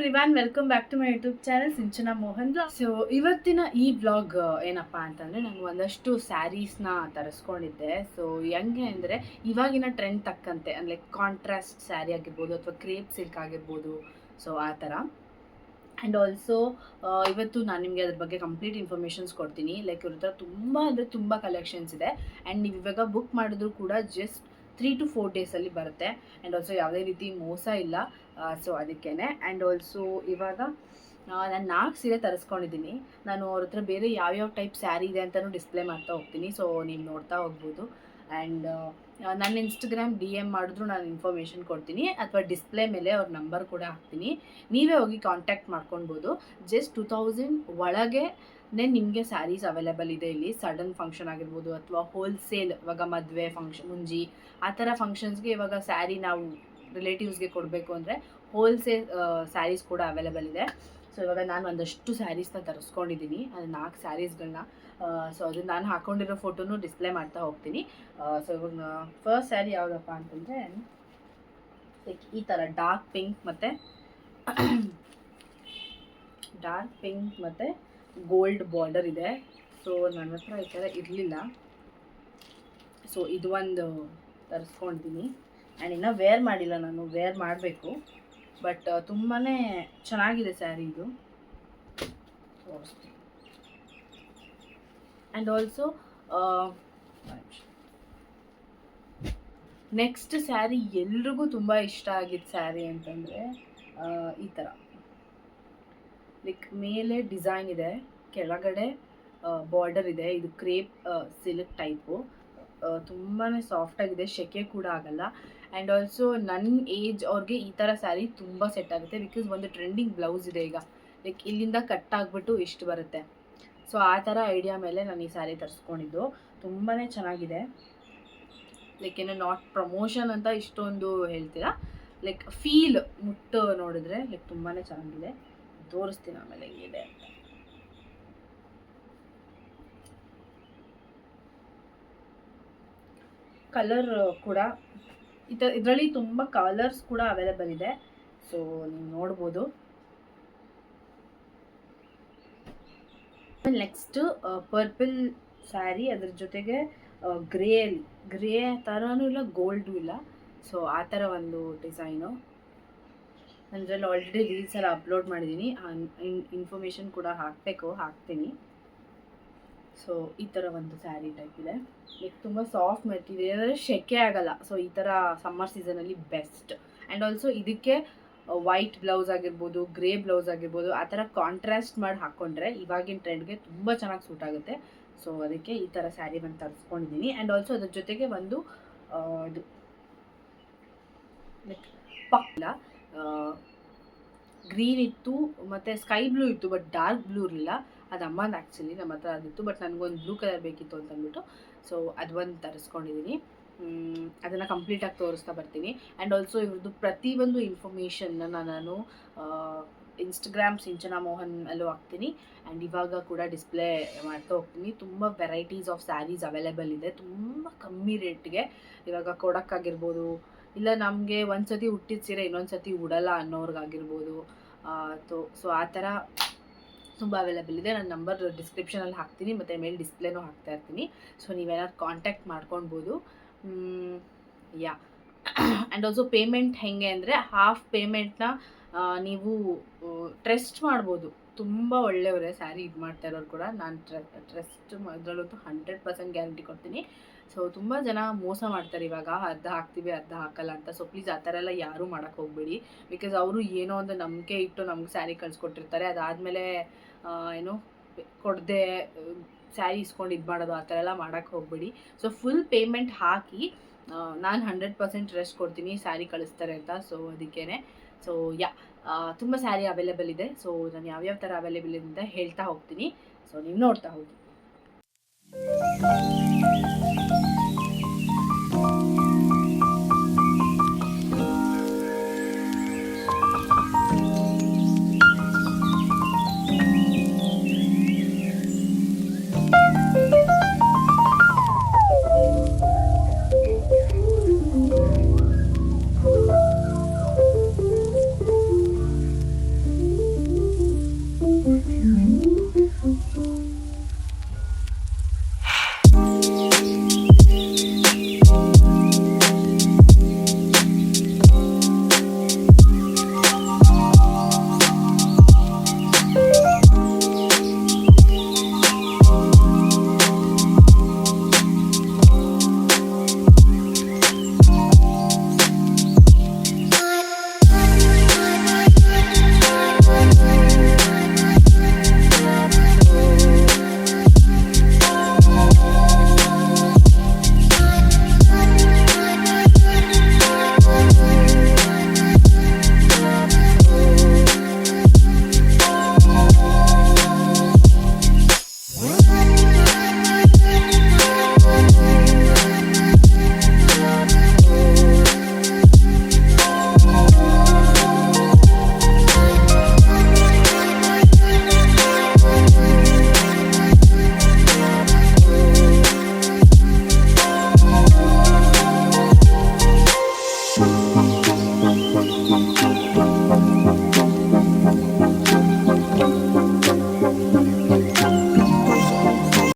Everyone, welcome back to my YouTube channel Sinchana Mohan blog. So ಇವತ್ತಿನ ಈ blog ಏನಪ್ಪಾ ಅಂತಂದರೆ, ನಾನು ಒಂದಷ್ಟು ಸ್ಯಾರೀಸ್ನ ತರಿಸ್ಕೊಂಡಿದ್ದೆ. ಸೊ ಹೆಂಗೆ ಅಂದರೆ, ಇವಾಗಿನ ಟ್ರೆಂಡ್ ತಕ್ಕಂತೆ ಅಂದರೆ ಕಾಂಟ್ರಾಸ್ಟ್ ಸ್ಯಾರಿ ಆಗಿರ್ಬೋದು ಅಥವಾ ಕ್ರೇಪ್ ಸಿಲ್ಕ್ ಆಗಿರ್ಬೋದು, ಸೊ ಆ ಥರ. ಆ್ಯಂಡ್ ಆಲ್ಸೋ ಇವತ್ತು ನಾನು ನಿಮಗೆ ಅದ್ರ ಬಗ್ಗೆ ಕಂಪ್ಲೀಟ್ ಇನ್ಫಾರ್ಮೇಷನ್ಸ್ ಕೊಡ್ತೀನಿ. ಲೈಕ್ ಇವ್ರ ಹತ್ರ ತುಂಬ ಅಂದರೆ ತುಂಬ ಕಲೆಕ್ಷನ್ಸ್ ಇದೆ. ಆ್ಯಂಡ್ ನೀವು ಇವಾಗ ಬುಕ್ ಮಾಡಿದ್ರು ಕೂಡ ಜಸ್ಟ್ 3 to 4 ಡೇಸಲ್ಲಿ ಬರುತ್ತೆ. ಆ್ಯಂಡ್ ಆಲ್ಸೋ ಯಾವುದೇ ರೀತಿ ಮೋಸ ಇಲ್ಲ. ಸೊ ಅದಕ್ಕೇ. ಆ್ಯಂಡ್ ಆಲ್ಸೋ ಇವಾಗ ನಾನು 4 ಸೀರೆ ತರಿಸ್ಕೊಂಡಿದ್ದೀನಿ. ನಾನು ಅವ್ರ ಹತ್ರ ಬೇರೆ ಯಾವ್ಯಾವ ಟೈಪ್ ಸ್ಯಾರಿ ಇದೆ ಅಂತಲೂ ಡಿಸ್ಪ್ಲೇ ಮಾಡ್ತಾ ಹೋಗ್ತೀನಿ. ಸೊ ನೀವು ನೋಡ್ತಾ ಹೋಗ್ಬೋದು. ಆ್ಯಂಡ್ ನನ್ನ ಇನ್ಸ್ಟಾಗ್ರಾಮ್ DM ಮಾಡಿದ್ರು ನಾನು ಇನ್ಫಾರ್ಮೇಷನ್ ಕೊಡ್ತೀನಿ, ಅಥವಾ ಡಿಸ್ಪ್ಲೇ ಮೇಲೆ ಅವ್ರ ನಂಬರ್ ಕೂಡ ಹಾಕ್ತೀನಿ. ನೀವೇ ಹೋಗಿ ಕಾಂಟ್ಯಾಕ್ಟ್ ಮಾಡ್ಕೊಳ್ಬೋದು. ಜಸ್ಟ್ 2000 ಒಳಗೆ ನಿಮಗೆ ಸ್ಯಾರೀಸ್ ಅವೈಲೇಬಲ್ ಇದೆ ಇಲ್ಲಿ. ಸಡನ್ ಫಂಕ್ಷನ್ ಆಗಿರ್ಬೋದು ಅಥವಾ ಹೋಲ್ಸೇಲ್, ಇವಾಗ ಮದುವೆ ಫಂಕ್ಷನ್, ಮುಂಜಿ ಆ ಥರ ಫಂಕ್ಷನ್ಸ್ಗೆ ಇವಾಗ ಸ್ಯಾರಿ ನಾವು ರಿಲೇಟಿವ್ಸ್ಗೆ ಕೊಡಬೇಕು ಅಂದರೆ ಹೋಲ್ಸೇಲ್ ಸ್ಯಾರೀಸ್ ಕೂಡ ಅವೈಲೇಬಲ್ ಇದೆ. ಸೊ ಇವಾಗ ನಾನು ಒಂದಷ್ಟು ಸ್ಯಾರೀಸ್ನ ತರಿಸ್ಕೊಂಡಿದ್ದೀನಿ. ಅದು 4 ಸ್ಯಾರೀಸ್ಗಳನ್ನ. ಸೊ ಅದು ನಾನು ಹಾಕ್ಕೊಂಡಿರೋ ಫೋಟೋನು ಡಿಸ್ಪ್ಲೇ ಮಾಡ್ತಾ ಹೋಗ್ತೀನಿ. ಸೊ ಇವಾಗ ಫಸ್ಟ್ ಸ್ಯಾರಿ ಯಾವುದಪ್ಪ ಅಂತಂದರೆ, ಲೈಕ್ ಈ ಥರ ಡಾರ್ಕ್ ಪಿಂಕ್ ಮತ್ತು ಗೋಲ್ಡ್ ಬಾರ್ಡರ್ ಇದೆ. ಸೊ ನನ್ನ ಹತ್ರ ಈ ಥರ ಇರಲಿಲ್ಲ. ಸೊ ಇದು ಒಂದು ತರಿಸ್ಕೊಂಡಿದ್ದೀನಿ. ಆ್ಯಂಡ್ ಇನ್ನೂ ವೇರ್ ಮಾಡಿಲ್ಲ, ನಾನು ವೇರ್ ಮಾಡಬೇಕು. ಬಟ್ ತುಂಬಾ ಚೆನ್ನಾಗಿದೆ ಸ್ಯಾರಿ ಇದು. ಆ್ಯಂಡ್ ಆಲ್ಸೋ ನೆಕ್ಸ್ಟ್ ಸ್ಯಾರಿ ಎಲ್ರಿಗೂ ತುಂಬ ಇಷ್ಟ ಆಗಿದ್ದ ಸ್ಯಾರಿ ಅಂತಂದರೆ ಈ ಥರ. ಲೈಕ್ ಮೇಲೆ ಡಿಸೈನ್ ಇದೆ, ಕೆಳಗಡೆ ಬಾರ್ಡರ್ ಇದೆ. ಇದು ಕ್ರೇಪ್ ಸಿಲ್ಕ್ ಟೈಪು. ತುಂಬಾ ಸಾಫ್ಟಾಗಿದೆ, ಸೆಕೆ ಕೂಡ ಆಗಲ್ಲ. ಆ್ಯಂಡ್ ಆಲ್ಸೋ ನನ್ನ ಏಜ್ ಅವ್ರಿಗೆ ಈ ಥರ ಸ್ಯಾರಿ ತುಂಬ ಸೆಟ್ ಆಗುತ್ತೆ. ಬಿಕಾಸ್ ಒಂದು ಟ್ರೆಂಡಿಂಗ್ ಬ್ಲೌಸ್ ಇದೆ ಈಗ, ಲೈಕ್ ಇಲ್ಲಿಂದ ಕಟ್ ಆಗಿಬಿಟ್ಟು ಇಷ್ಟು ಬರುತ್ತೆ. ಸೊ ಆ ಥರ ಐಡಿಯಾ ಮೇಲೆ ನಾನು ಈ ಸ್ಯಾರಿ ತರಿಸ್ಕೊಂಡಿದ್ದು. ತುಂಬಾ ಚೆನ್ನಾಗಿದೆ. ಲೈಕ್ ಏನೋ ನಾಟ್ ಪ್ರಮೋಷನ್ ಅಂತ ಇಷ್ಟೊಂದು ಹೇಳ್ತೀರಾ, ಲೈಕ್ ಫೀಲ್ ಮುಟ್ಟು ನೋಡಿದ್ರೆ ಲೈಕ್ ತುಂಬಾ ಚೆನ್ನಾಗಿದೆ. ತೋರಿಸ್ತೀನಿ ಆಮೇಲೆ ಹೆಂಗಿದೆ ಅಂತ. ಕಲರ್ ಕೂಡ ಇದರಲ್ಲಿ ತುಂಬ ಕಲರ್ಸ್ ಕೂಡ ಅವೈಲೇಬಲ್ ಇದೆ. ಸೊ ನೀವು ನೋಡ್ಬೋದು. ನೆಕ್ಸ್ಟ್ ಪರ್ಪಲ್ ಸ್ಯಾರಿ, ಅದ್ರ ಜೊತೆಗೆ ಗ್ರೇ ಥರನೂ ಇಲ್ಲ, ಗೋಲ್ಡು ಇಲ್ಲ. ಸೊ ಆ ಥರ ಒಂದು ಡಿಸೈನು. ಅದರಲ್ಲಿ ಆಲ್ರೆಡಿ ರೀಲ್ಸ್ ಎಲ್ಲ ಅಪ್ಲೋಡ್ ಮಾಡಿದ್ದೀನಿ. ಇನ್ಫಾರ್ಮೇಷನ್ ಕೂಡ ಹಾಕ್ತೀನಿ. ಸೊ ಈ ಥರ ಒಂದು ಸ್ಯಾರಿ ಟೈಪ್ ಇದೆ. ಲೈಕ್ ತುಂಬ ಸಾಫ್ಟ್ ಮೆಟೀರಿಯಲ್, ಅಂದರೆ ಸೆಕೆ ಆಗಲ್ಲ. ಸೊ ಈ ಥರ ಸಮ್ಮರ್ ಸೀಸನಲ್ಲಿ ಬೆಸ್ಟ್. ಆ್ಯಂಡ್ ಆಲ್ಸೋ ಇದಕ್ಕೆ ವೈಟ್ ಬ್ಲೌಸ್ ಆಗಿರ್ಬೋದು, ಗ್ರೇ ಬ್ಲೌಸ್ ಆಗಿರ್ಬೋದು, ಆ ಥರ ಕಾಂಟ್ರಾಸ್ಟ್ ಮಾಡಿ ಹಾಕ್ಕೊಂಡ್ರೆ ಇವಾಗಿನ ಟ್ರೆಂಡ್ಗೆ ತುಂಬ ಚೆನ್ನಾಗಿ ಸೂಟ್ ಆಗುತ್ತೆ. ಸೊ ಅದಕ್ಕೆ ಈ ಥರ ಸ್ಯಾರಿ ಬಂದು ತರಿಸ್ಕೊಂಡಿದ್ದೀನಿ. ಆ್ಯಂಡ್ ಆಲ್ಸೋ ಅದ್ರ ಜೊತೆಗೆ ಒಂದು ಇದು ಲೈಕ್ ಪಕ್ಲ ಗ್ರೀನ್ ಇತ್ತು ಮತ್ತು ಸ್ಕೈ ಬ್ಲೂ ಇತ್ತು, ಬಟ್ ಡಾರ್ಕ್ ಬ್ಲೂ ಇರಲಿಲ್ಲ. ಅದು ಅಮ್ಮಂದು ಆ್ಯಕ್ಚುಲಿ, ನಮ್ಮ ಹತ್ರ ಅದಿತ್ತು. ಬಟ್ ನನಗೊಂದು ಬ್ಲೂ ಕಲರ್ ಬೇಕಿತ್ತು ಅಂತಂದ್ಬಿಟ್ಟು ಸೊ ಅದು ಒಂದು ತರಿಸ್ಕೊಂಡಿದ್ದೀನಿ. ಅದನ್ನು ಕಂಪ್ಲೀಟಾಗಿ ತೋರಿಸ್ತಾ ಬರ್ತೀನಿ. ಆ್ಯಂಡ್ ಆಲ್ಸೋ ಇವ್ರದ್ದು ಪ್ರತಿಯೊಂದು ಇನ್ಫಾರ್ಮೇಷನ್ನ ನಾನು ಇನ್ಸ್ಟಾಗ್ರಾಮ್ ಸಿಂಚನಾ ಮೋಹನ್ ಅಲ್ಲೂ ಹಾಕ್ತೀನಿ. ಆ್ಯಂಡ್ ಇವಾಗ ಕೂಡ ಡಿಸ್ಪ್ಲೇ ಮಾಡ್ತಾ ಹೋಗ್ತೀನಿ. ತುಂಬ ವೆರೈಟೀಸ್ ಆಫ್ ಸ್ಯಾರೀಸ್ ಅವೈಲೇಬಲ್ ಇದೆ, ತುಂಬ ಕಮ್ಮಿ ರೇಟ್ಗೆ. ಇವಾಗ ಕೊಡೋಕ್ಕಾಗಿರ್ಬೋದು, ಇಲ್ಲ ನಮಗೆ ಒಂದು ಸತಿ ಹುಟ್ಟಿದ ಸೀರೆ ಇನ್ನೊಂದು ಸತಿ ಉಡಲ್ಲ ಅನ್ನೋರ್ಗಾಗಿರ್ಬೋದು. ಸೊ ಆ ಥರ ತುಂಬ ಅವೈಲೇಬಲ್ ಇದೆ. ನನ್ನ ನಂಬರ್ ಡಿಸ್ಕ್ರಿಪ್ಷನಲ್ಲಿ ಹಾಕ್ತೀನಿ, ಮತ್ತು ಮೇಲೆ ಡಿಸ್ಪ್ಲೇನೂ ಹಾಕ್ತಾ ಇರ್ತೀನಿ. ಸೊ ನೀವೇನಾದ್ರು ಕಾಂಟ್ಯಾಕ್ಟ್ ಮಾಡ್ಕೊಳ್ಬೋದು. ಯಾ. ಆ್ಯಂಡ್ ಆಲ್ಸೋ ಪೇಮೆಂಟ್ ಹೇಗೆ ಅಂದರೆ, ಹಾಫ್ ಪೇಮೆಂಟ್ನ ನೀವು ಟ್ರಸ್ಟ್ ಮಾಡ್ಬೋದು. ತುಂಬ ಒಳ್ಳೆಯವರೇ ಸ್ಯಾರಿ ಇದು ಮಾಡ್ತಾ ಇರೋರು ಕೂಡ. ನಾನು ಟ್ರಸ್ಟ್ ಅದರಲ್ಲಂತೂ 100% ಗ್ಯಾರಂಟಿ ಕೊಡ್ತೀನಿ. ಸೊ ತುಂಬ ಜನ ಮೋಸ ಮಾಡ್ತಾರೆ ಇವಾಗ, ಅರ್ಧ ಹಾಕ್ತೀವಿ ಅರ್ಧ ಹಾಕಲ್ಲ ಅಂತ. ಸೊ ಪ್ಲೀಸ್ ಆ ಥರ ಎಲ್ಲ ಯಾರೂ ಮಾಡೋಕ್ಕೆ ಹೋಗ್ಬೇಡಿ. ಬಿಕಾಸ್ ಅವರು ಏನೋ ಒಂದು ನಂಬಿಕೆ ಇಟ್ಟು ನಮ್ಗೆ ಸ್ಯಾರಿ ಕಳಿಸ್ಕೊಟ್ಟಿರ್ತಾರೆ. ಅದಾದಮೇಲೆ ಏನೋ ಕೊಡದೆ ಸ್ಯಾರಿ ಇಸ್ಕೊಂಡು ಇದು ಮಾಡೋದು, ಆ ಥರ ಎಲ್ಲ ಮಾಡೋಕ್ಕೆ ಹೋಗ್ಬೇಡಿ. ಸೊ ಫುಲ್ ಪೇಮೆಂಟ್ ಹಾಕಿ ನಾನು 100% ಟ್ರಸ್ಟ್ ಕೊಡ್ತೀನಿ ಸ್ಯಾರಿ ಕಳಿಸ್ತಾರೆ ಅಂತ. ಸೊ ಅದಕ್ಕೇ. ಸೊ ತುಂಬ ಸ್ಯಾರಿ ಅವೈಲೇಬಲ್ ಇದೆ. ಸೊ ನಾನು ಯಾವ್ಯಾವ ಥರ ಅವೈಲೇಬಲ್ ಇದೆ ಅಂತ ಹೇಳ್ತಾ ಹೋಗ್ತೀನಿ. ಸೊ ನೀವು ನೋಡ್ತಾ ಹೋಗಿ.